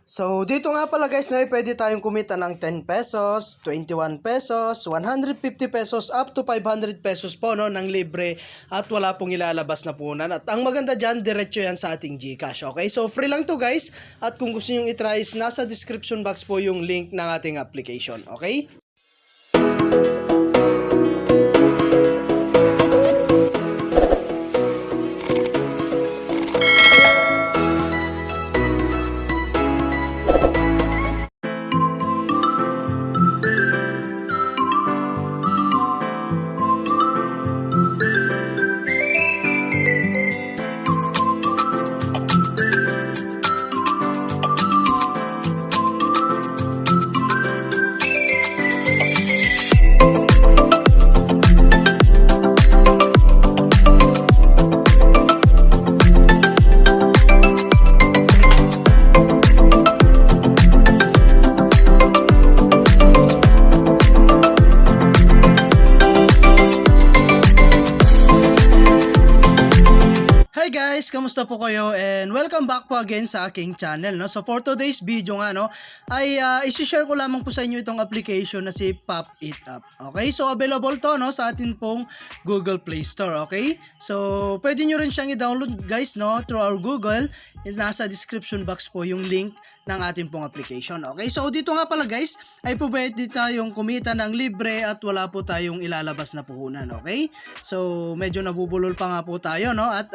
So, dito nga pala guys, no, pwede tayong kumita ng 10 pesos, 21 pesos, 150 pesos, up to 500 pesos po, no, ng libre at wala pong ilalabas na punan. At ang maganda dyan, diretso yan sa ating GCash, okay? So, free lang to guys, at kung gusto nyo itry, nasa description box po yung link ng ating application, okay? Hi guys, kamusta po kayo and welcome back po again sa aking channel, no? So for today's video nga, no, ay i-share ko lamang po sa inyo itong application na si Pop It Up. Okay? So available to, no, sa atin pong Google Play Store, okay? So pwede nyo rin siyang i-download guys, no, through our Google. Nasa description box po yung link ng ating pong application. Okay? So dito nga pala guys, ay pwede tayong kumita ng libre at wala po tayong ilalabas na puhunan, okay? So medyo nabubulol pa nga po tayo, no? At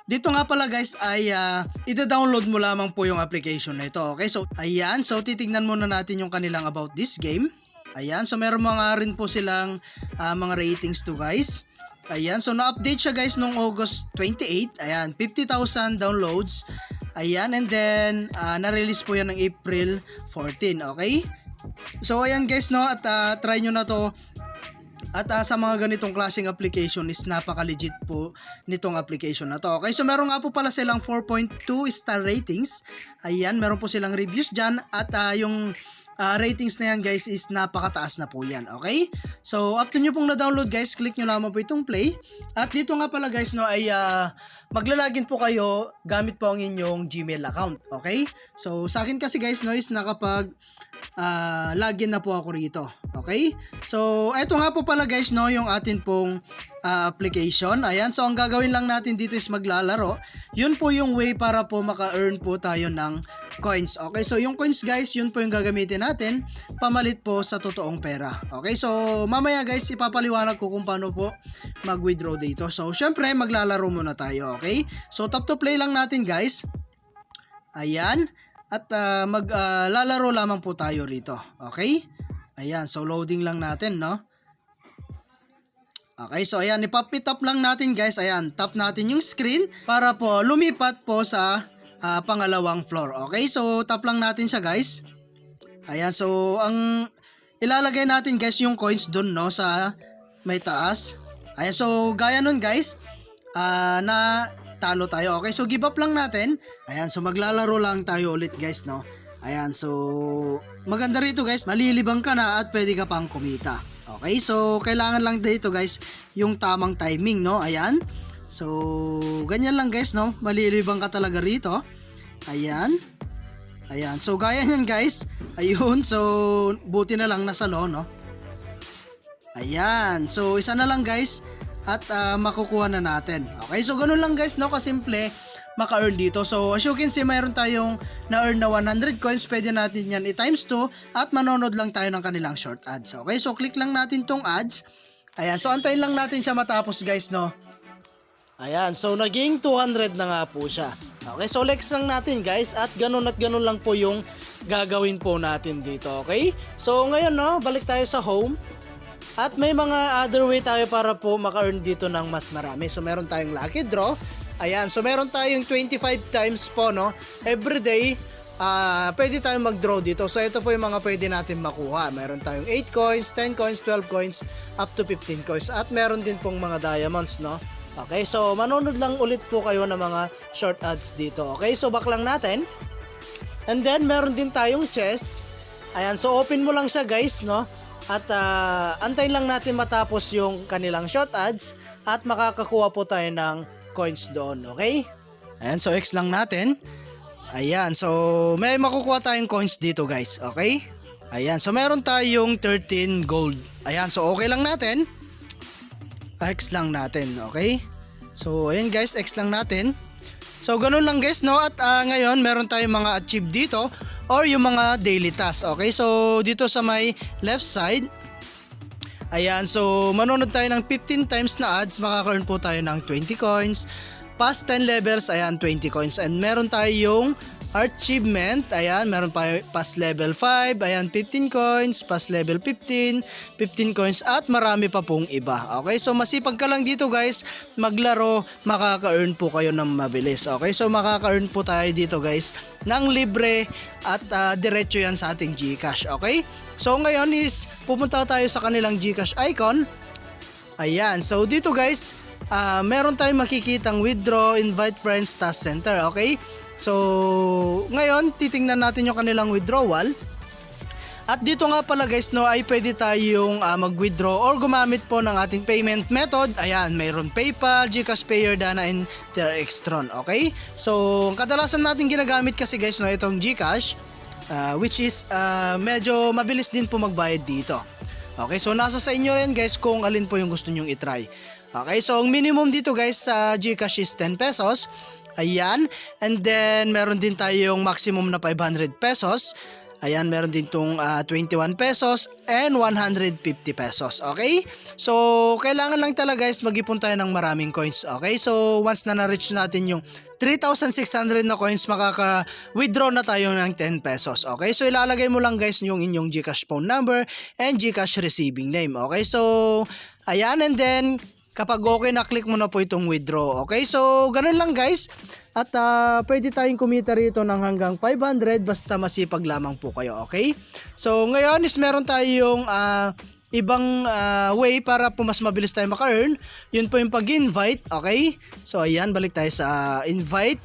dito nga pala guys ay ida-download mo lamang po yung application na ito. Okay? So ayan, so titignan muna natin yung kanilang about this game. Ayan, so meron mga rin po silang mga ratings to guys. Ayan, so na-update siya guys noong August 28. Ayan, 50,000 downloads. Ayan, and then na-release po yan ng April 14, okay? So ayan guys, no, at try nyo na to. At sa mga ganitong klaseng application is napaka-legit po nitong application na to. Okay, so meron nga po pala silang 4.2 star ratings. Ayan, meron po silang reviews dyan. At yung ratings na yan guys is napakataas na po yan. Okay, so after nyo pong na-download guys, click nyo lamang po itong play. At dito nga pala guys, no, ay maglalagin po kayo gamit po ang inyong Gmail account. Okay, so sa akin kasi guys, no, is nakapag login na po ako rito. Okay? So, eto nga po pala guys, no, yung atin pong application. Ayan, so ang gagawin lang natin dito is maglalaro. Yun po yung way para po maka-earn po tayo ng coins. Okay? So, yung coins guys, yun po yung gagamitin natin pamalit po sa totoong pera. Okay? So, mamaya guys, ipapaliwanag ko kung paano po mag-withdraw dito. So, syempre, maglalaro muna tayo. Okay? So, tap to play lang natin guys. Ayan. At maglalaro lamang po tayo rito. Okay? Ayan, so loading lang natin, no? Okay, so ayan, ipop it up lang natin guys. Ayan, tap natin yung screen para po lumipat po sa pangalawang floor. Okay, so tap lang natin siya guys. Ayan, so ang ilalagay natin guys yung coins dun, no, sa may taas. Ayan, so gaya nun guys, na talo tayo. Okay, so give up lang natin. Ayan, so maglalaro lang tayo ulit guys, no? Ayan, so maganda rito guys, malilibang ka na at pwede ka pang kumita. Okay, so kailangan lang dito guys yung tamang timing, no? Ayan, so ganyan lang guys, no? Malilibang ka talaga rito. Ayan. Ayan, so gaya nyan guys. Ayun, so buti na lang nasa low, no? Ayan, so isa na lang guys at makukuha na natin. Okay, so ganun lang guys, no, kasimple maka-earn dito. So as you can see, mayroon tayong na-earn na 100 coins. Pwede natin yan i-times 2 at manonood lang tayo ng kanilang short ads. Okay, so click lang natin tong ads. Ayan, so antayin lang natin siya matapos guys, no. Ayan, so naging 200 na nga po siya. Okay, so lex lang natin guys at ganun lang po yung gagawin po natin dito. Okay, so ngayon, no, balik tayo sa home. At may mga other way tayo para po maka-earn dito ng mas marami. So meron tayong lucky draw. Ayan, so meron tayong 25 times po, no, everyday. Pwede tayong mag-draw dito. So ito po yung mga pwede natin makuha. Meron tayong 8 coins, 10 coins, 12 coins, up to 15 coins. At meron din pong mga diamonds, no. Okay, so manonood lang ulit po kayo ng mga short ads dito. Okay, so back lang natin. And then meron din tayong chess. Ayan, so open mo lang siya guys, no. At antayin lang natin matapos yung kanilang short ads at makakakuha po tayo ng coins doon, okay? Ayan, so X lang natin. Ayan, so may makukuha tayong coins dito guys, okay? Ayan, so meron tayong 13 gold. Ayan, so okay lang natin. X lang natin, okay? So ayan guys, X lang natin. So ganun lang guys, no? At ngayon meron tayong mga achieve dito or yung mga daily tasks, okay? So dito sa may left side, ayan, so manonood tayo ng 15 times na ads, makaka-earn po tayo ng 20 coins. Past 10 levels, ayan, 20 coins. And meron tayong achievement, ayan, meron pa past level 5, ayan, 15 coins, past level 15, 15 coins, at marami pa pong iba. Okay, so masipag ka lang dito guys, maglaro, makaka-earn po kayo ng mabilis. Okay, so makaka-earn po tayo dito guys ng libre at diretso yan sa ating GCash. Okay, so ngayon is pupunta tayo sa kanilang GCash icon. Ayan, so dito guys, meron tayong makikitang withdraw, invite friends, task center. Okay, so ngayon titingnan natin yung kanilang withdrawal. At dito nga pala guys, no, ay pwede tayong mag-withdraw or gumamit po ng ating payment method. Ayan, mayroon PayPal, GCash Payer, Dana, and Extron. Okay, so kadalasan natin ginagamit kasi guys, no, itong GCash, which is medyo mabilis din po magbayad dito. Okay, so nasa sa inyo rin guys kung alin po yung gusto nyong itry. Okay, so ang minimum dito guys sa GCash is 10 pesos. Ayan, and then meron din tayong maximum na 500 pesos. Ayan, meron din tong 21 pesos and 150 pesos. Okay, so kailangan lang talaga guys mag-ipon tayo ng maraming coins. Okay, so once na na-reach natin yung 3,600 na coins, makaka-withdraw na tayo ng 10 pesos. Okay, so ilalagay mo lang guys yung inyong GCash phone number and GCash receiving name. Okay, so ayan, and then kapag okay na, click mo na po itong withdraw. Okay, so ganun lang guys. At pwede tayong kumita rito ng hanggang 500 basta masipag lamang po kayo. Okay, so ngayon is meron tayong ibang way para po mas mabilis tayo maka-earn. Yun po yung pag-invite. Okay, so ayan, balik tayo sa invite.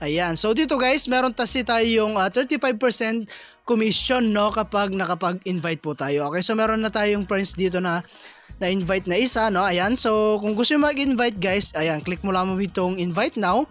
Ayan, so dito guys, meron kasi tayong 35% commission, no, kapag nakapag-invite po tayo. Okay, so meron na tayong friends dito na invite na isa, no. Ayan, so kung gusto nyo mag-invite guys, ayan, click mo lang itong invite now.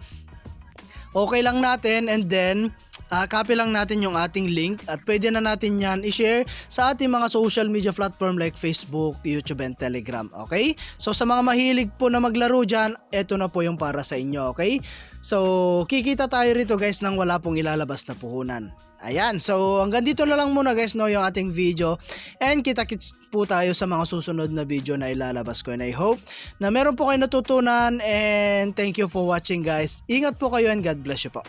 Okay lang natin, and then copy lang natin yung ating link at pwede na natin yan i-share sa ating mga social media platform like Facebook, YouTube, and Telegram. Okay, so sa mga mahilig po na maglaro dyan, eto na po yung para sa inyo. Okay, so kikita tayo rito guys nang wala pong ilalabas na puhunan. Ayan, so hanggang dito na lang muna guys, no, yung ating video, and kita-kits po tayo sa mga susunod na video na ilalabas ko, and I hope na meron po kayo natutunan, and thank you for watching guys. Ingat po kayo and God bless you po.